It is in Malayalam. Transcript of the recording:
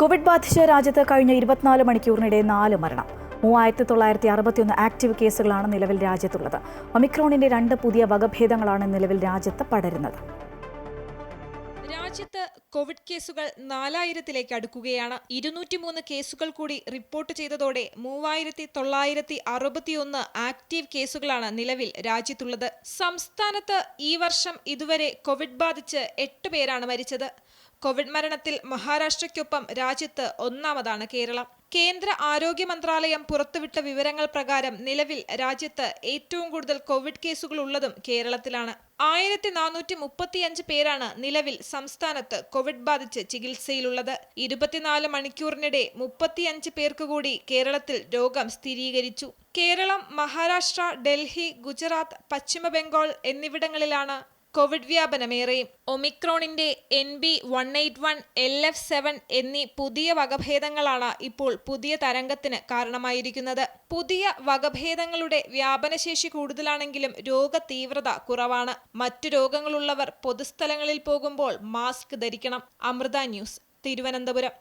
കോവിഡ് ബാധിച്ച രാജ്യത്ത് കഴിഞ്ഞ 24 മണിക്കൂറിനിടെ 4 മരണം. 3961 ആക്റ്റീവ് കേസുകളാണ് നിലവിൽ രാജ്യത്തുള്ളത്. ഒമിക്രോണിന്റെ 2 പുതിയ വകഭേദങ്ങളാണ് നിലവിൽ രാജ്യത്ത് പടരുന്നത്. രാജ്യത്ത് കോവിഡ് കേസുകൾ 4000-ലേക്ക് അടുക്കുകയാണ്. 203 കേസുകൾ കൂടി റിപ്പോർട്ട് ചെയ്തതോടെ 3961 ആക്റ്റീവ് കേസുകളാണ് നിലവിൽ രാജ്യത്തുള്ളത്. സംസ്ഥാനത്ത് ഈ വർഷം ഇതുവരെ കോവിഡ് ബാധിച്ച് 8 പേരാണ് മരിച്ചത്. കോവിഡ് മരണത്തിൽ മഹാരാഷ്ട്രയ്ക്കൊപ്പം രാജ്യത്ത് ഒന്നാമതാണ് കേരളം. കേന്ദ്ര ആരോഗ്യ മന്ത്രാലയം പുറത്തുവിട്ട വിവരങ്ങൾ പ്രകാരം നിലവിൽ രാജ്യത്ത് ഏറ്റവും കൂടുതൽ കോവിഡ് കേസുകൾ ഉള്ളതും കേരളത്തിലാണ്. 1435 പേരാണ് നിലവിൽ സംസ്ഥാനത്ത് കോവിഡ് ബാധിച്ച് ചികിത്സയിലുള്ളത്. 24 മണിക്കൂറിനിടെ 35 പേർക്ക് കൂടി കേരളത്തിൽ രോഗം സ്ഥിരീകരിച്ചു. കേരളം, മഹാരാഷ്ട്ര, ഡൽഹി, ഗുജറാത്ത്, പശ്ചിമ ബംഗാൾ എന്നിവിടങ്ങളിലാണ് കോവിഡ് വ്യാപനമേറെയും. ഒമിക്രോണിന്റെ NB181, LF7 എന്നീ പുതിയ വകഭേദങ്ങളാണ് ഇപ്പോൾ പുതിയ തരംഗത്തിന് കാരണമായിരിക്കുന്നത്. പുതിയ വകഭേദങ്ങളുടെ വ്യാപനശേഷി കൂടുതലാണെങ്കിലും രോഗതീവ്രത കുറവാണ്. മറ്റു രോഗങ്ങളുള്ളവർ പൊതുസ്ഥലങ്ങളിൽ പോകുമ്പോൾ മാസ്ക് ധരിക്കണം. അമൃത ന്യൂസ്, തിരുവനന്തപുരം.